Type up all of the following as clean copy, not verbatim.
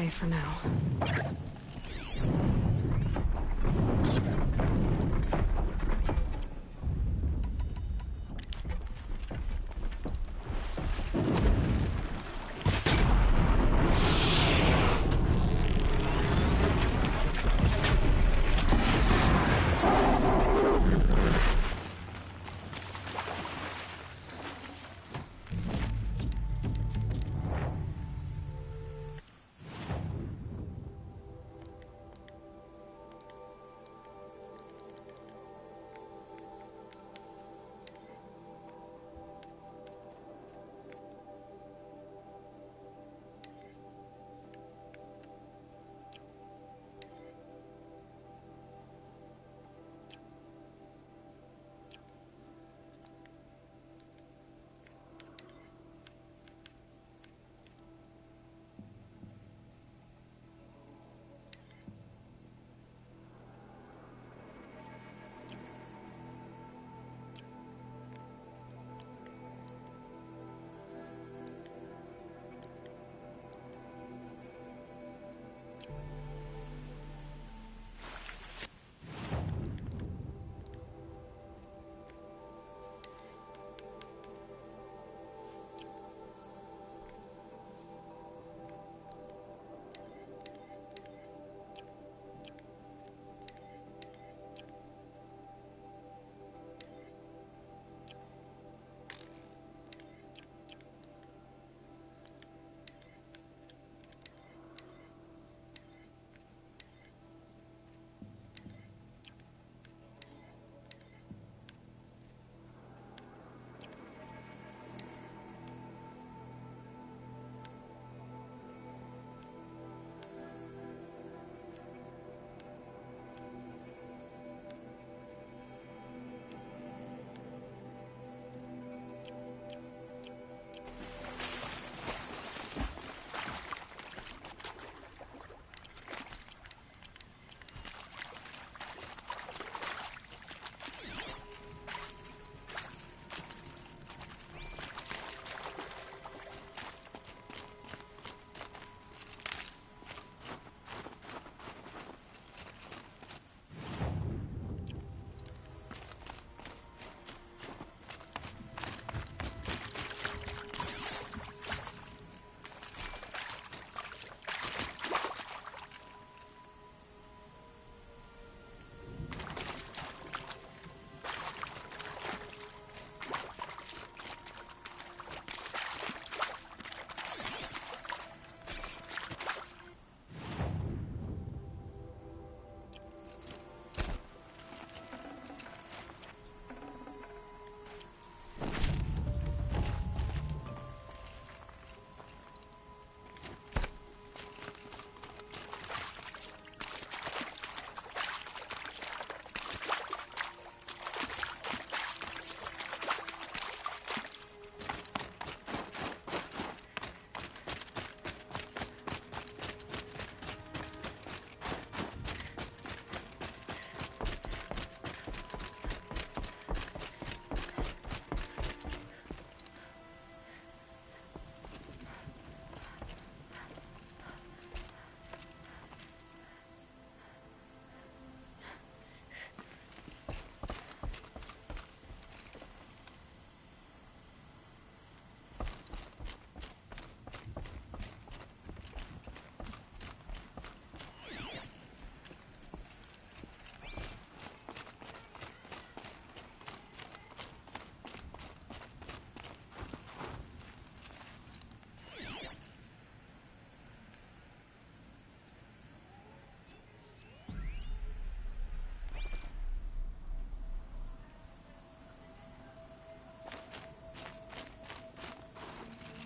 away for now.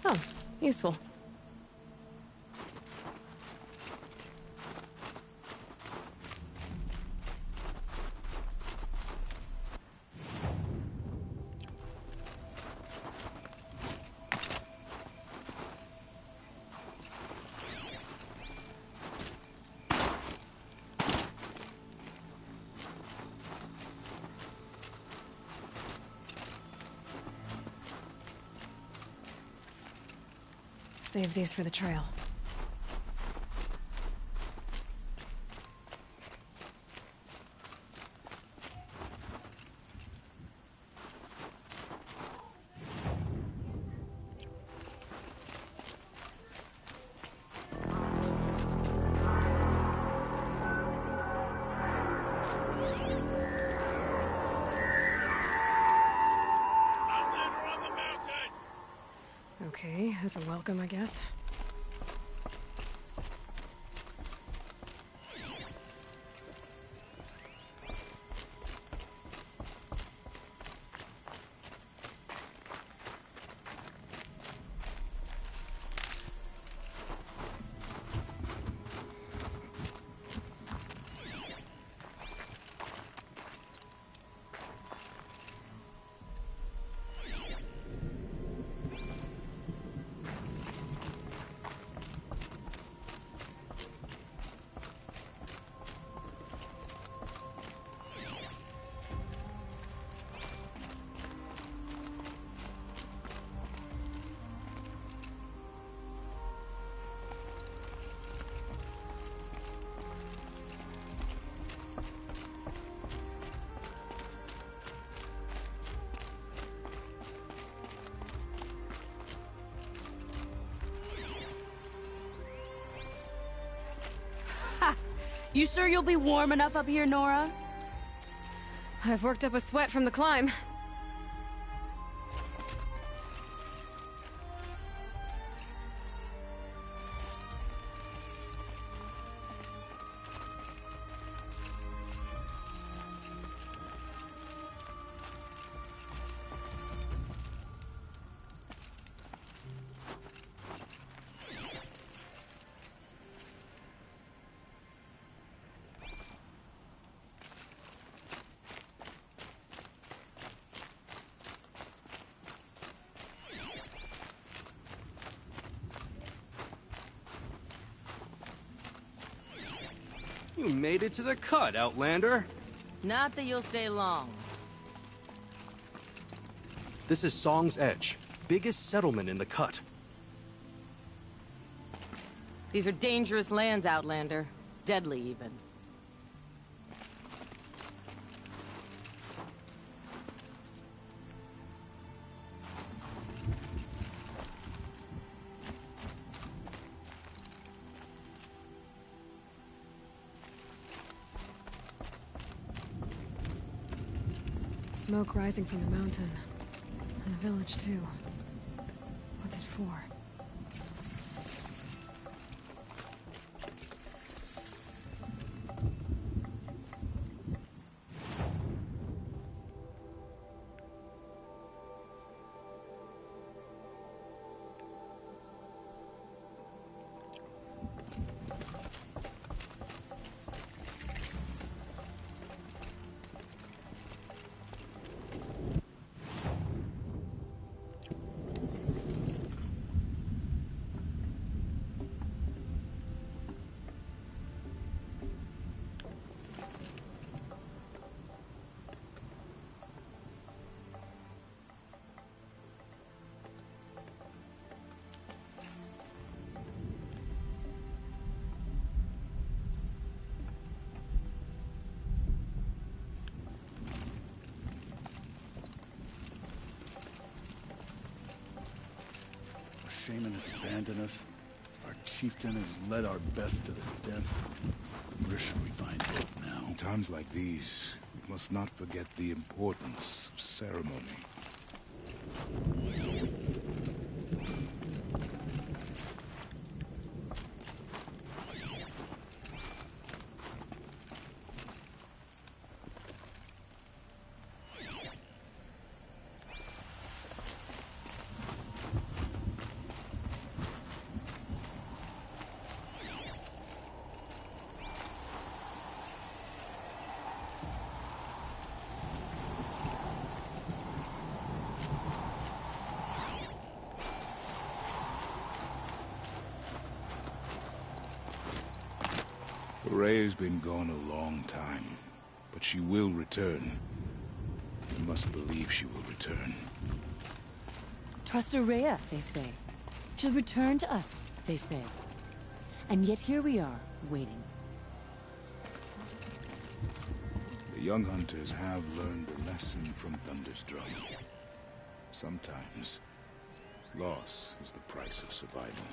Oh, useful. Save these for the trail. Okay, that's a welcome, I guess. You sure you'll be warm enough up here, Nora? I've worked up a sweat from the climb. You made it to the cut, Outlander. Not that you'll stay long. This is Song's Edge, biggest settlement in the cut. These are dangerous lands, Outlander. Deadly, even. Smoke rising from the mountain. And the village, too. What's it for? Shaman has abandoned us. Our chieftain has led our best to the deaths. Where should we find hope now? In times like these, we must not forget the importance of ceremony. Rhea's been gone a long time, but she will return. You must believe she will return. Trust Rhea, they say. She'll return to us, they say. And yet here we are, waiting. The young hunters have learned a lesson from Thunderstruck. Sometimes, loss is the price of survival.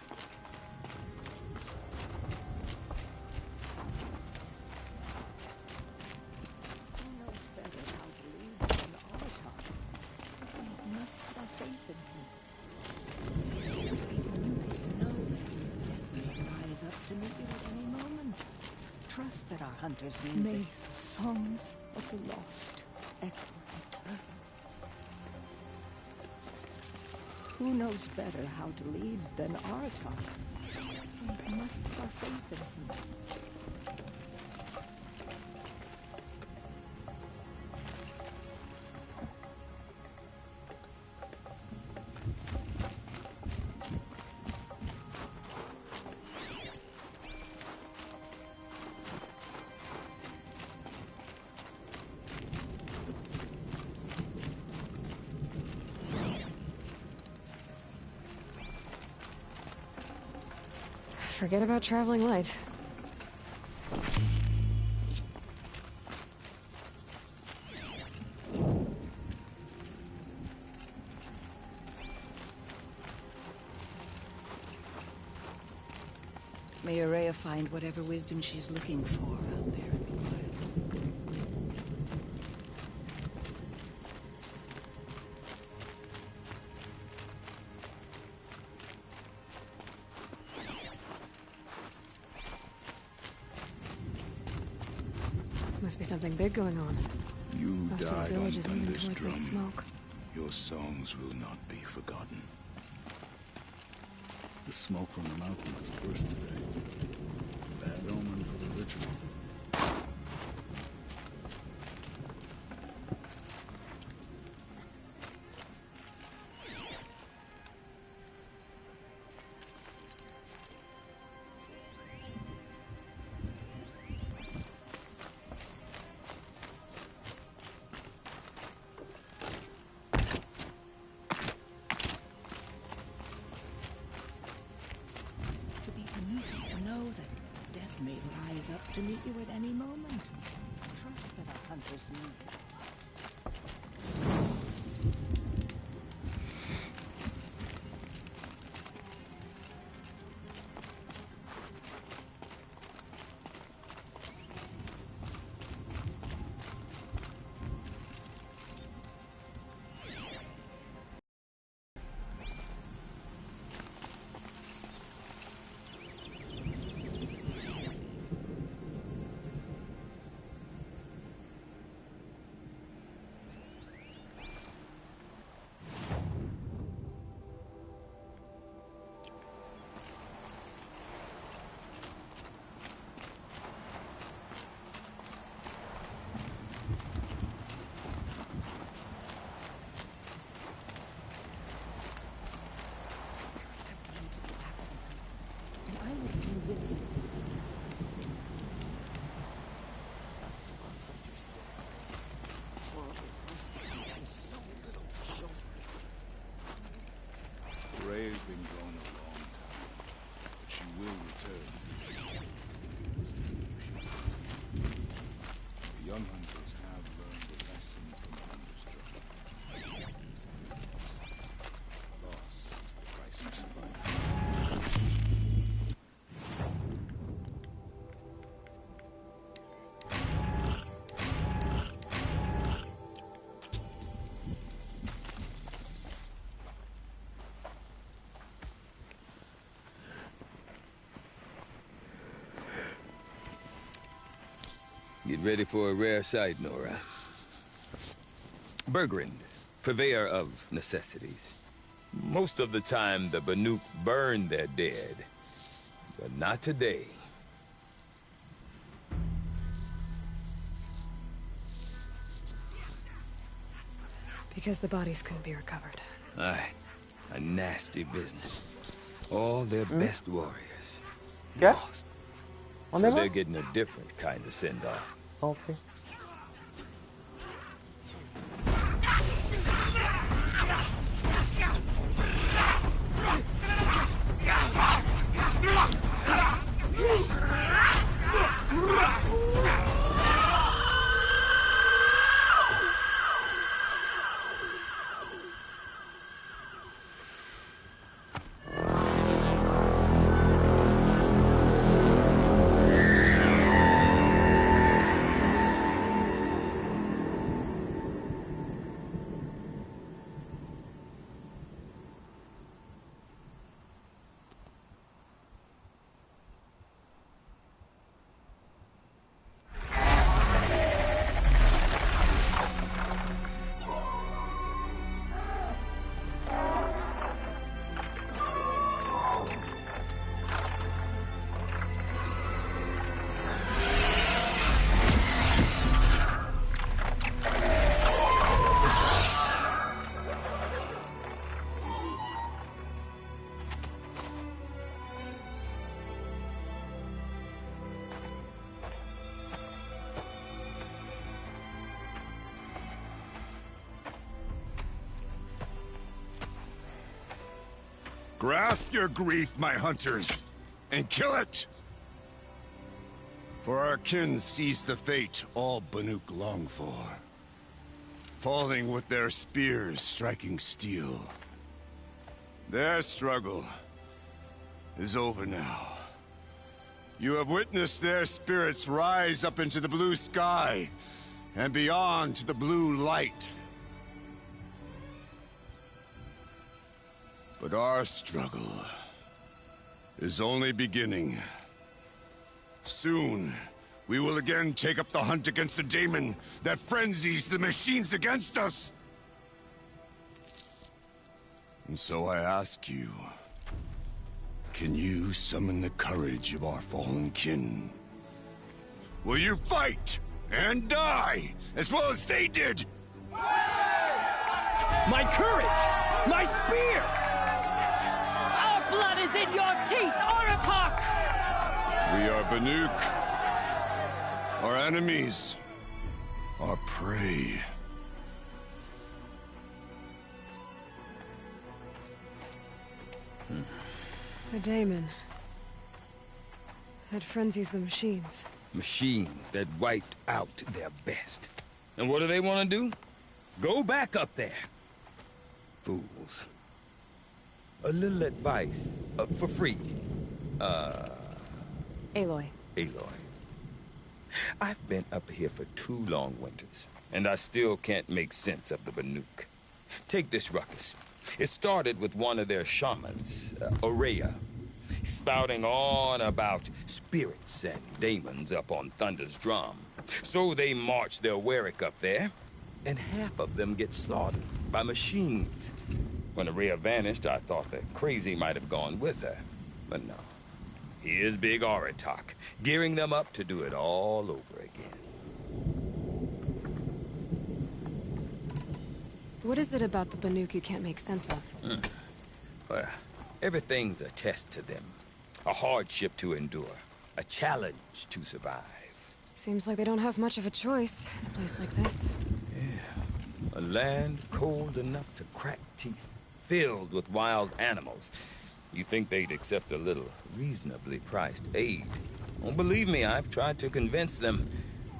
our hunters need May it. the songs of the lost echo eternal. Who knows better how to lead than Arta? We must put our faith in him. Forget about traveling light. May Araya find whatever wisdom she's looking for out there in the wilds. Must be something big going on. You Most of the died on village is moving Thunder's towards that drum. smoke. Your songs will not be forgotten. The smoke from the mountain is worse today. Bad omen for the ritual. To be Banuk, to know that death may rise up to meet you at any moment. Trust that our hunters need it. And I will be with you. Ray's been gone a long time, but she will return. The young hunters have learned a lesson from Thunder's drum. Loss is the price of survival. Get ready for a rare sight, Nora. Bergrand, purveyor of necessities. Most of the time, the Banuk burn their dead. But not today. Because the bodies couldn't be recovered. Aye, a nasty business. All their best warriors क्या? lost. On So them? they're getting a different kind of send-off. Okay. Grasp your grief, my hunters, and kill it! For our kin sees the fate all Banuk long for. Falling with their spears striking steel. Their struggle is over now. You have witnessed their spirits rise up into the blue sky and beyond to the blue light. But our struggle is only beginning. Soon, we will again take up the hunt against the daemon that frenzies the machines against us. And so I ask you, can you summon the courage of our fallen kin? Will you fight and die as well as they did? My courage! My spear! Our blood is in your teeth, Aratak! We are Banuk. Our enemies. Our prey. The daemon. That frenzies the machines. Machines that wiped out their best. And what do they want to do? Go back up there. Fools. A little advice, for free. Aloy. Aloy. I've been up here for 2 long winters, and I still can't make sense of the Banuk. Take this ruckus. It started with one of their shamans, Aurea, spouting on about spirits and daemons up on Thunder's drum. So they march their Warwick up there, and half of them get slaughtered by machines. When Aurea vanished, I thought that Crazy might have gone with her, but no. Here's Big Aratak, gearing them up to do it all over again. What is it about the Banuk you can't make sense of? Well, everything's a test to them. A hardship to endure. A challenge to survive. Seems like they don't have much of a choice in a place like this. Yeah. A land cold enough to crack teeth. Filled with wild animals. You think they'd accept a little reasonably priced aid. Oh, believe me, I've tried to convince them.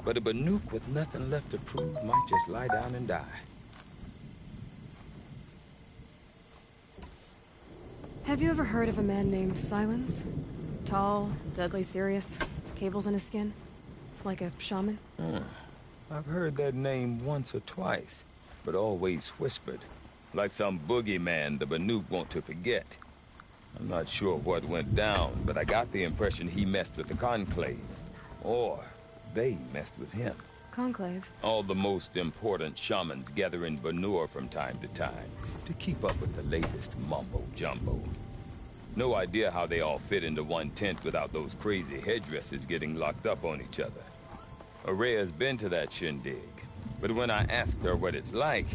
But a Banuk with nothing left to prove might just lie down and die. Have you ever heard of a man named Silence? Tall, deadly serious, cables in his skin? Like a shaman? I've heard that name once or twice, but always whispered. Like some boogeyman the Banuk want to forget. I'm not sure what went down, but I got the impression he messed with the Conclave. Or they messed with him. Conclave? All the most important shamans gather in Banur from time to time to keep up with the latest mumbo-jumbo. No idea how they all fit into one tent without those crazy headdresses getting locked up on each other. Aurea's been to that shindig, but when I asked her what it's like,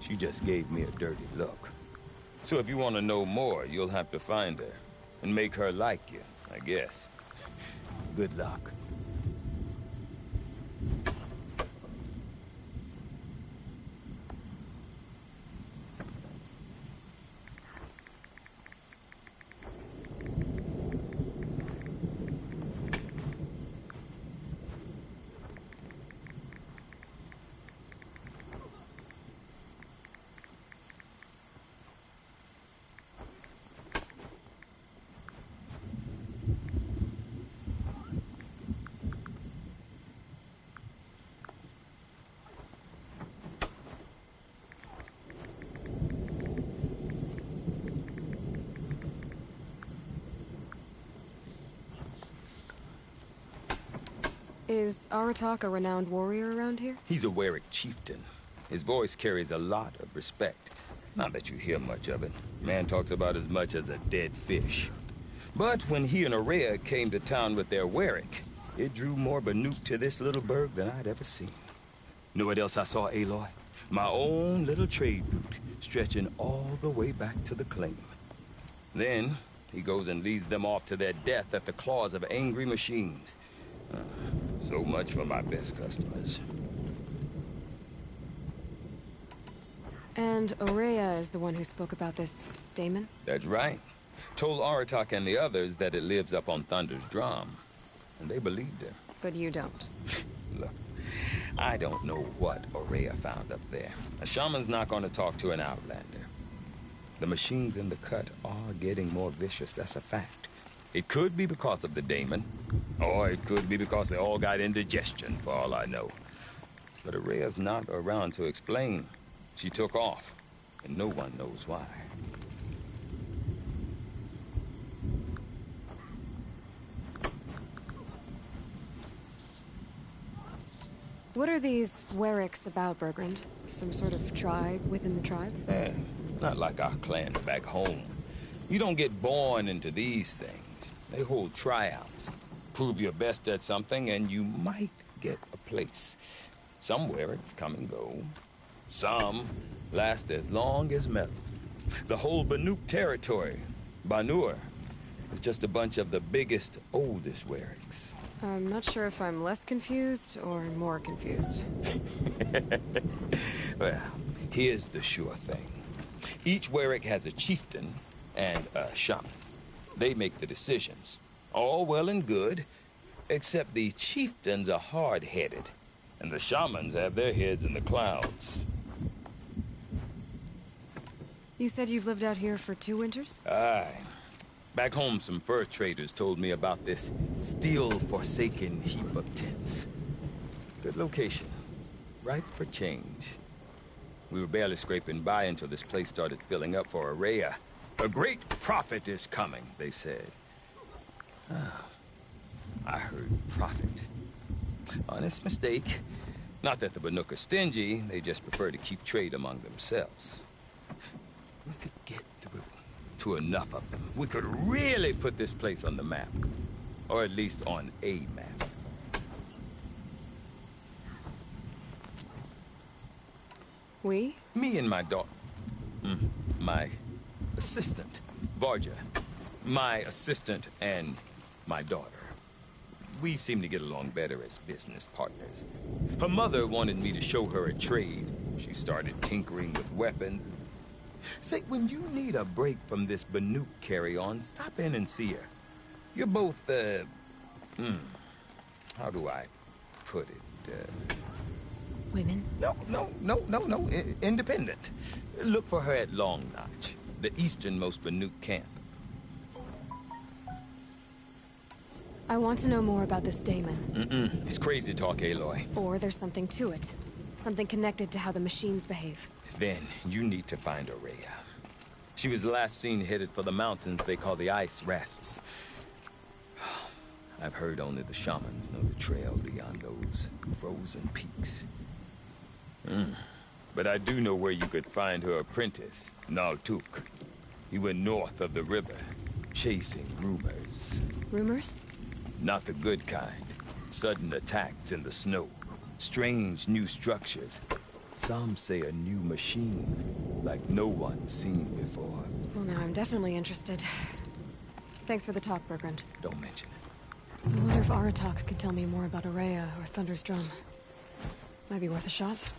she just gave me a dirty look. So if you want to know more, you'll have to find her and make her like you, I guess. Good luck. Is Aratak a renowned warrior around here? He's a Warwick chieftain. His voice carries a lot of respect. Not that you hear much of it. Man talks about as much as a dead fish. But when he and Aurea came to town with their Warwick, it drew more Banuk to this little burg than I'd ever seen. Know what else I saw, Aloy? My own little trade route, stretching all the way back to the claim. Then, he goes and leads them off to their death at the claws of angry machines. So much for my best customers. And Aurea is the one who spoke about this daemon? That's right. Told Aratak and the others that it lives up on Thunder's drum. And they believed him. But you don't. Look, I don't know what Aurea found up there. A shaman's not going to talk to an outlander. The machines in the cut are getting more vicious, that's a fact. It could be because of the daemon, or it could be because they all got indigestion, for all I know. But Aurea's not around to explain. She took off, and no one knows why. What are these Wericks about, Bergrand? Some sort of tribe within the tribe? Not like our clans back home. You don't get born into these things. They hold tryouts. Prove your best at something, and you might get a place. Somewhere it's come and go. Some last as long as metal. The whole Banuk territory, Banur, is just a bunch of the biggest, oldest Wericks. I'm not sure if I'm less confused or more confused. Well, here's the sure thing. Each Werick has a chieftain and a shaman. They make the decisions. All well and good, except the chieftains are hard-headed, and the shamans have their heads in the clouds. You said you've lived out here for 2 winters? Aye. Back home, some fur traders told me about this still-forsaken heap of tents. Good location. Ripe for change. We were barely scraping by until this place started filling up for Aurea. A great prophet is coming, they said. I heard prophet. Honest mistake. Not that the Banuk are stingy, they just prefer to keep trade among themselves. We could get through to enough of them. We could really put this place on the map. Or at least on a map. We? Me and my daughter. My assistant, Varja. My assistant and my daughter. We seem to get along better as business partners. Her mother wanted me to show her a trade. She started tinkering with weapons. Say, when you need a break from this Banuk carry-on, stop in and see her. You're both, how do I put it? Women? No. Independent. Look for her at Long Notch, the easternmost Banuk camp. I want to know more about this daemon. It's crazy talk, Aloy. Or there's something to it. Something connected to how the machines behave. Then you need to find Aurea. She was last seen headed for the mountains they call the Ice Rafts. I've heard only the shamans know the trail beyond those frozen peaks. But I do know where you could find her apprentice, Naltuk. He went north of the river, chasing rumors. Rumors? Not the good kind. Sudden attacks in the snow. Strange new structures. Some say a new machine, like no one's seen before. Well, now I'm definitely interested. Thanks for the talk, Bergrand. Don't mention it. I wonder if Aratak can tell me more about Aurea or Thunder's drum. Might be worth a shot.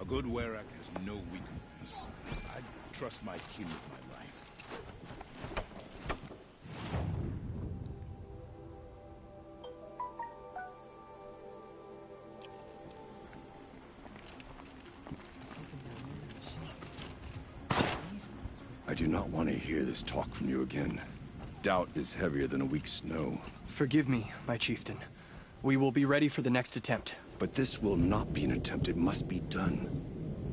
A good Werak has no weakness. I'd trust my kin with my life. I do not want to hear this talk from you again. Doubt is heavier than a week's snow. Forgive me, my chieftain. We will be ready for the next attempt. But this will not be an attempt. It must be done.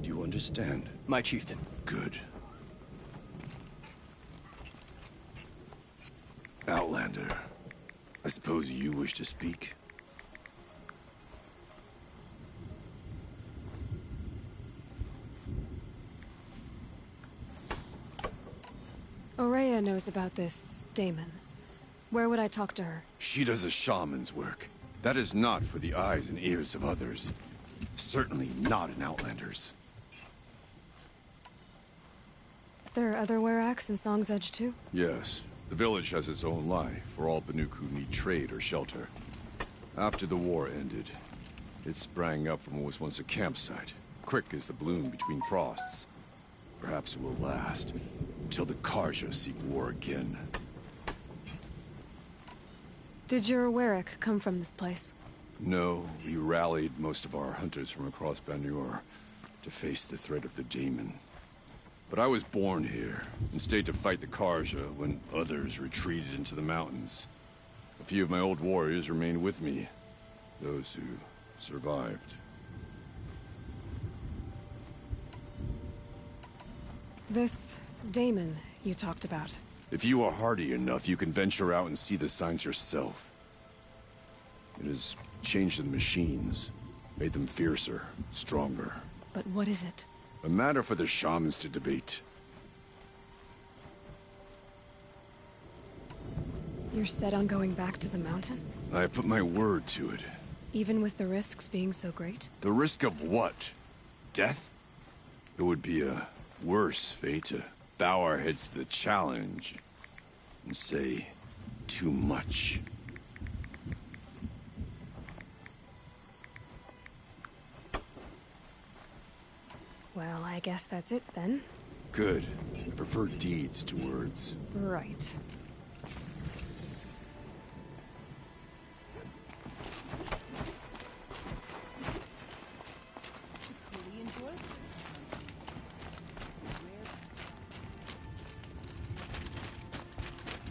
Do you understand? My chieftain. Good. Outlander, I suppose you wish to speak? Aurea knows about this daemon. Where would I talk to her? She does a shaman's work. That is not for the eyes and ears of others. Certainly not an outlander's. There are other Weraks in Song's Edge too? Yes. The village has its own life for all Banuk who need trade or shelter. After the war ended, it sprang up from what was once a campsite, quick as the bloom between frosts. Perhaps it will last, till the Karja seek war again. Did your Warwick come from this place? No, we rallied most of our hunters from across Banuk to face the threat of the demon. But I was born here, and stayed to fight the Karja when others retreated into the mountains. A few of my old warriors remained with me, those who survived. This Damon you talked about. If you are hardy enough, you can venture out and see the signs yourself. It has changed the machines, made them fiercer, stronger. But what is it? A matter for the shamans to debate. You're set on going back to the mountain? I have put my word to it. Even with the risks being so great? The risk of what? Death? It would be a worse fate to bow our heads to the challenge and say too much. Well, I guess that's it then. Good. I prefer deeds to words. Right.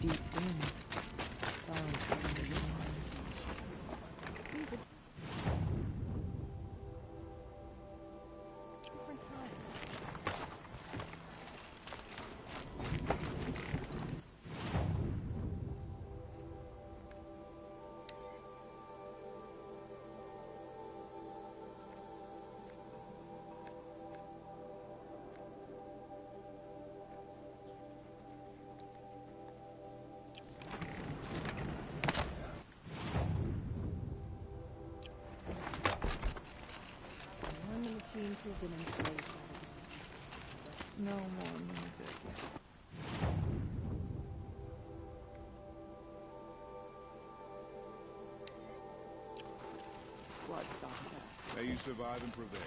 Deep in, sorrow suddenly reminds. Different time. When the machines have been enslaved by the no more music. Blood soft. May you survive and prevail.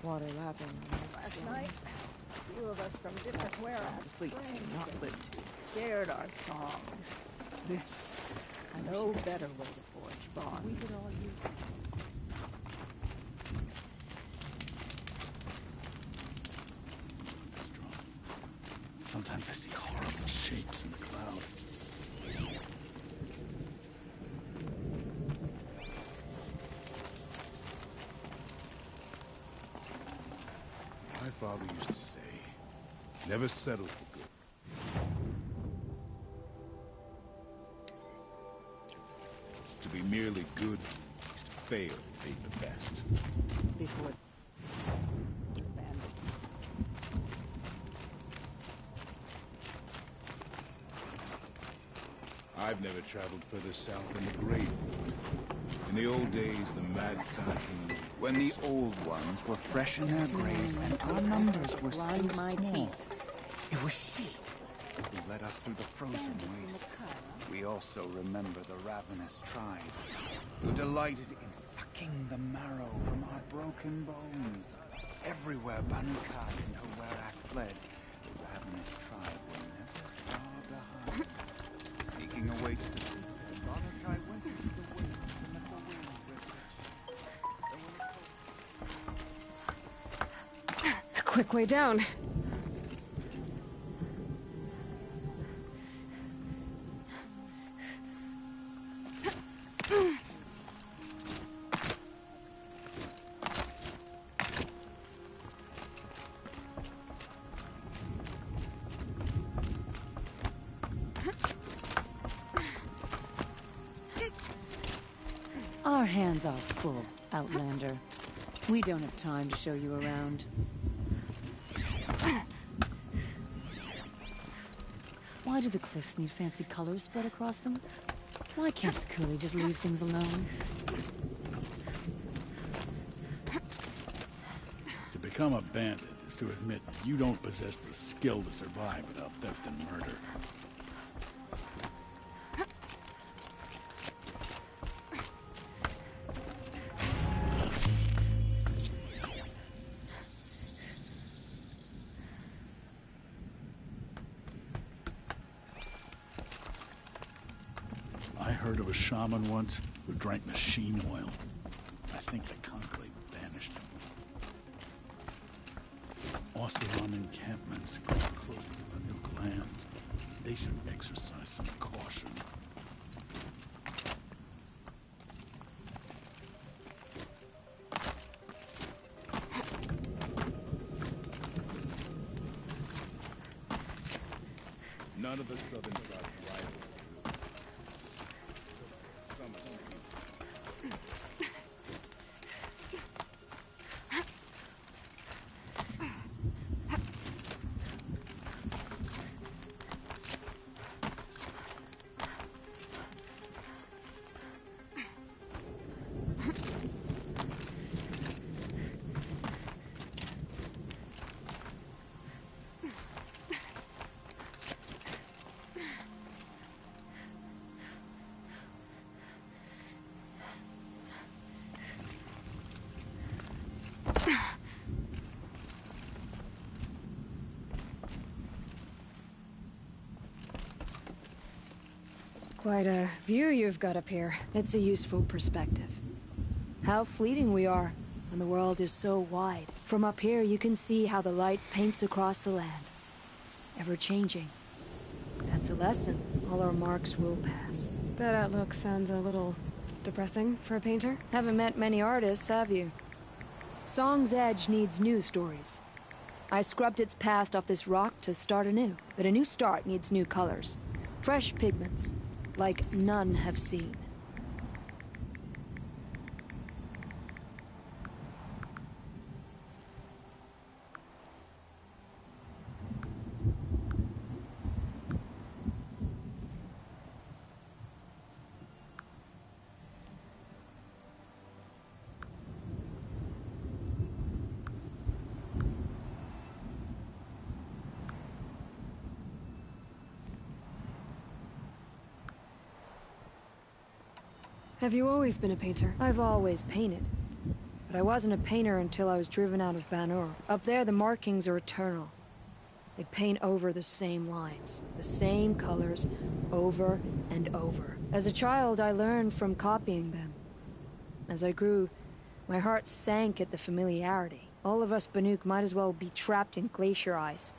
Water lapping. Last night, a few of us from different whereabouts to sleep, not lived to, shared our songs. There's no better way to forge bonds. We could all use it. Sometimes I see horrible shapes in the cloud. My father used to say, never settle for good. To be merely good is to fail at being the best. Before Banuk. I've never traveled further south than the Great Wood. In the old days, the mad Sun King... When the old ones were fresh in their graves and our numbers were still Grind my small, teeth. it was she who led us through the frozen wastes. We also remember the ravenous tribe, who delighted in sucking the marrow from our broken bones. Everywhere Banuk and her Werak fled, the ravenous tribe were never far behind. Seeking a way to defeat it, Banuk went through the wastes and met the wind with which A quick way down. Our hands are full, Outlander. We don't have time to show you around. Why do the cliffs need fancy colors spread across them? Why can't the coolie just leave things alone? become a bandit is to admit you don't possess the skill to survive without theft and murder. I heard of a shaman once who drank machine oil. I think the conclave banished him. Oseram encampments close to the Banuk land. They should exercise some caution. None of the southern tribes rival. Some are safe. Quite a view you've got up here. It's a useful perspective. How fleeting we are, when the world is so wide. From up here, you can see how the light paints across the land. Ever changing. That's a lesson. All our marks will pass. That outlook sounds a little depressing for a painter. Haven't met many artists, have you? Song's Edge needs new stories. I scrubbed its past off this rock to start anew, but a new start needs new colors. Fresh pigments, like none have seen. Have you always been a painter? I've always painted. But I wasn't a painter until I was driven out of Banuk. Up there, the markings are eternal. They paint over the same lines, the same colors, over and over. As a child, I learned from copying them. As I grew, my heart sank at the familiarity. All of us Banuk might as well be trapped in glacier ice.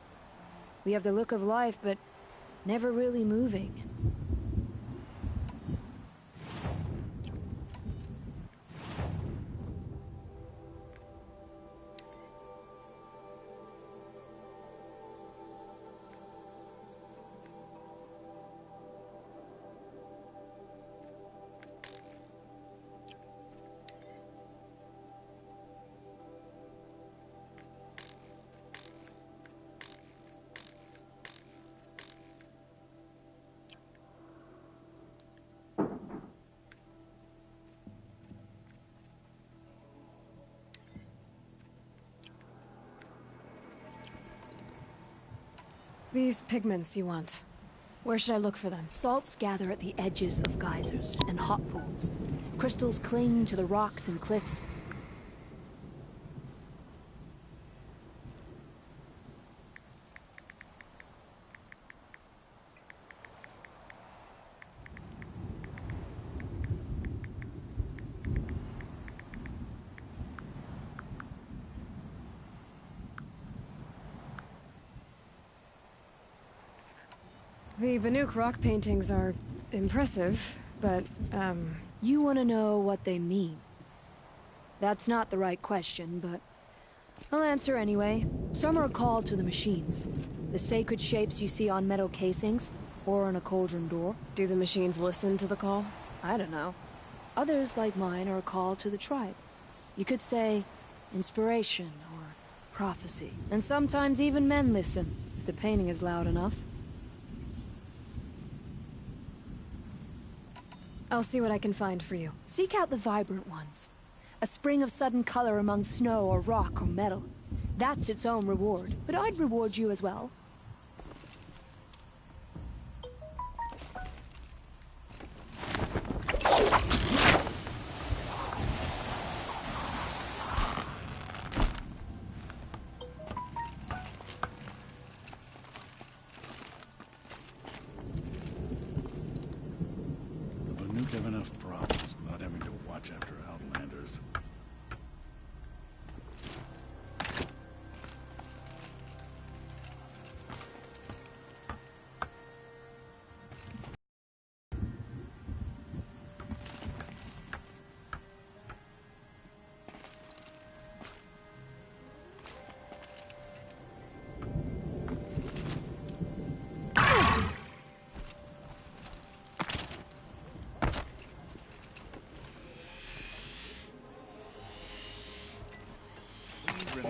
We have the look of life, but never really moving. These pigments you want. Where should I look for them? Salts gather at the edges of geysers and hot pools. Crystals cling to the rocks and cliffs. The Banuk rock paintings are impressive, but, You want to know what they mean? That's not the right question, but I'll answer anyway. Some are called to the machines. The sacred shapes you see on metal casings, or on a cauldron door. Do the machines listen to the call? I don't know. Others, like mine, are called to the tribe. You could say inspiration or prophecy. And sometimes even men listen, if the painting is loud enough. I'll see what I can find for you. Seek out the vibrant ones. A spring of sudden color among snow or rock or metal. That's its own reward, but I'd reward you as well. The Banuk have enough problems without having to watch after Outlanders.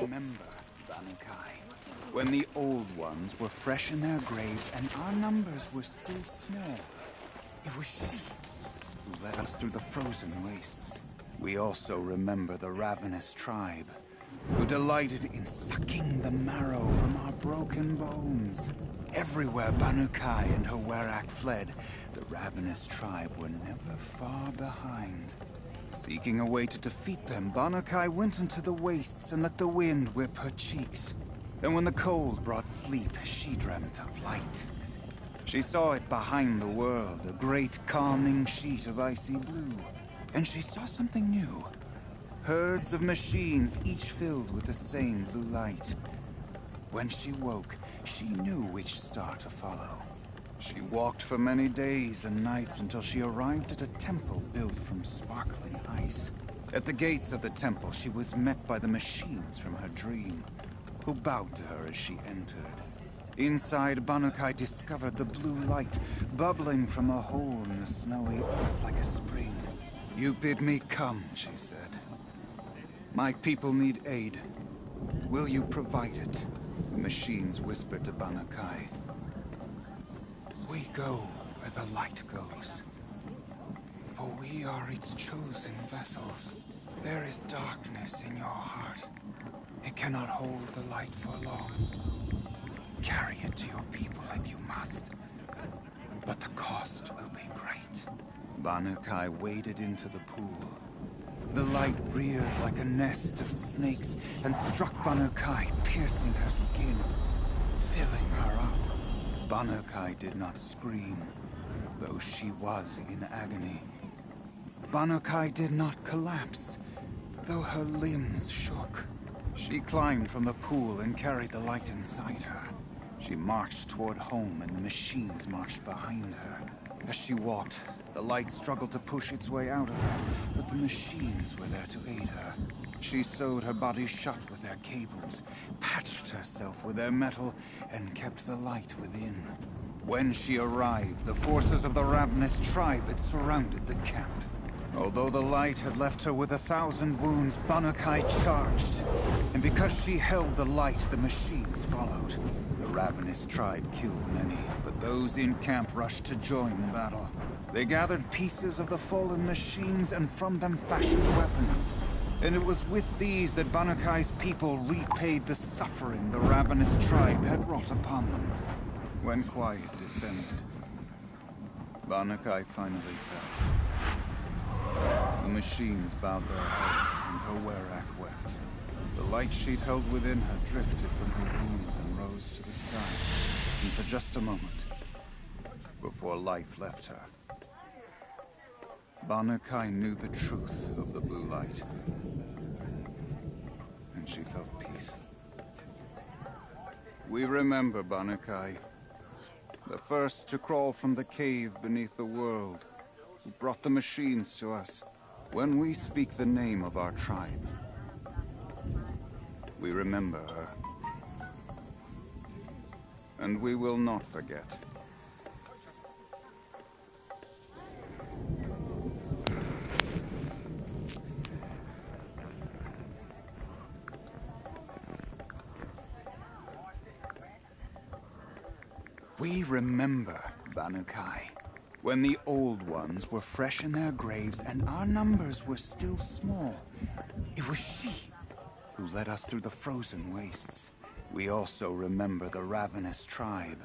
Remember, Banukai, when the old ones were fresh in their graves and our numbers were still small. It was she who led us through the frozen wastes. We also remember the ravenous tribe, who delighted in sucking the marrow from our broken bones. Everywhere Banukai and her Werak fled, the ravenous tribe were never far behind. Seeking a way to defeat them, Banuk went into the wastes and let the wind whip her cheeks. And when the cold brought sleep, she dreamt of light. She saw it behind the world, a great calming sheet of icy blue. And she saw something new. Herds of machines, each filled with the same blue light. When she woke, she knew which star to follow. She walked for many days and nights until she arrived at a temple built from sparkling ice. At the gates of the temple, she was met by the machines from her dream, who bowed to her as she entered. Inside, Banuk discovered the blue light bubbling from a hole in the snowy earth like a spring. "You bid me come," she said. "My people need aid. Will you provide it?" The machines whispered to Banuk. "We go where the light goes, for we are its chosen vessels. There is darkness in your heart. It cannot hold the light for long. Carry it to your people if you must, but the cost will be great." Banuk waded into the pool. The light reared like a nest of snakes and struck Banuk, piercing her skin, filling her up. Banuk did not scream, though she was in agony. Banuk did not collapse, though her limbs shook. She climbed from the pool and carried the light inside her. She marched toward home, and the machines marched behind her. As she walked, the light struggled to push its way out of her, but the machines were there to aid her. She sewed her body shut with their cables, patched herself with their metal, and kept the light within. When she arrived, the forces of the ravenous tribe had surrounded the camp. Although the light had left her with 1,000 wounds, Banuk charged. And because she held the light, the machines followed. The ravenous tribe killed many, but those in camp rushed to join the battle. They gathered pieces of the fallen machines and from them fashioned weapons. And it was with these that Banukai's people repaid the suffering the ravenous tribe had wrought upon them. When quiet descended, Banukai finally fell. The machines bowed their heads, and her Werak wept. The light she'd held within her drifted from her wounds and rose to the sky, and for just a moment, before life left her, Banuk knew the truth of the blue light, and she felt peace. We remember Banuk, the first to crawl from the cave beneath the world, who brought the machines to us. When we speak the name of our tribe, we remember her. And we will not forget. We remember, Banuk, when the old ones were fresh in their graves and our numbers were still small. It was she who led us through the frozen wastes. We also remember the ravenous tribe,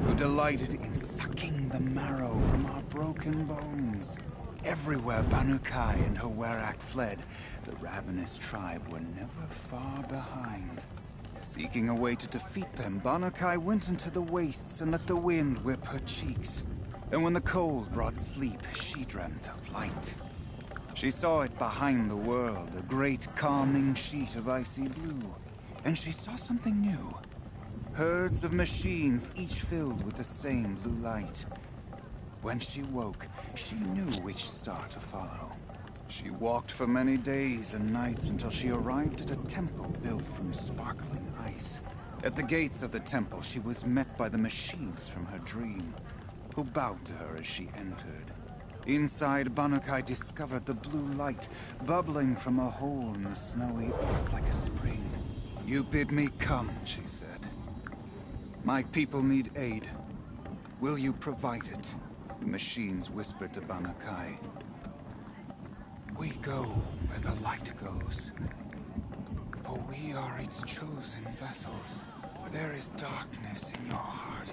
who delighted in sucking the marrow from our broken bones. Everywhere Banukai and her Werak fled, the ravenous tribe were never far behind. Seeking a way to defeat them, Banukai went into the wastes and let the wind whip her cheeks. And when the cold brought sleep, she dreamt of light. She saw it behind the world, a great calming sheet of icy blue. And she saw something new. Herds of machines, each filled with the same blue light. When she woke, she knew which star to follow. She walked for many days and nights until she arrived at a temple built from sparkling ice. At the gates of the temple, she was met by the machines from her dream, who bowed to her as she entered. Inside, Banukai discovered the blue light bubbling from a hole in the snowy earth like a spring. "You bid me come," she said. "My people need aid. Will you provide it?" The machines whispered to Banukai. "We go where the light goes, for we are its chosen vessels. There is darkness in your heart.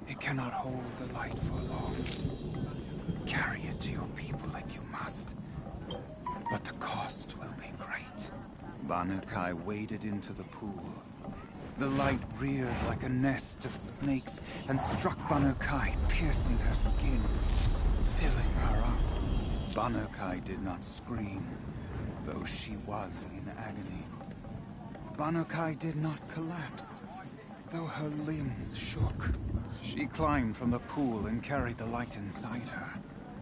It cannot hold the light for long. Carry it to your people if you must, but the cost will be great." Banukai waded into the pool. The light reared like a nest of snakes and struck Banukai, piercing her skin, filling her up. Banukai did not scream, though she was in agony. Banukai did not collapse, though her limbs shook. She climbed from the pool and carried the light inside her.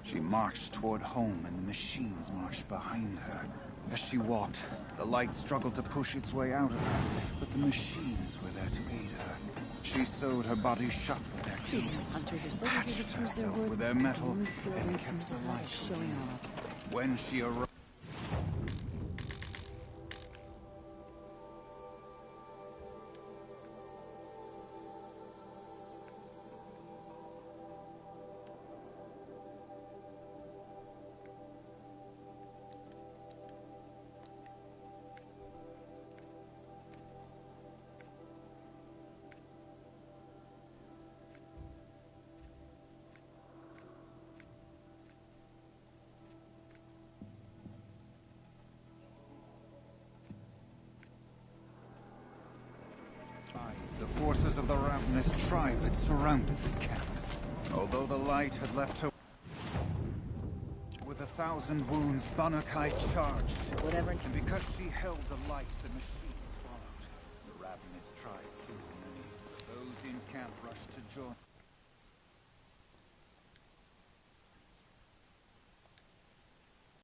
She marched toward home, and the machines marched behind her. As she walked, the light struggled to push its way out of her, but the machines were there to aid her. She sewed her body shut with their cables, patched herself with their metal, and kept the light within. When she arrived, the forces of the ravenous tribe had surrounded the camp. Although the light had left her with 1,000 wounds, Banukai charged. And because she held the light, the machines followed. The ravenous tribe killed many. Those in camp rushed to join.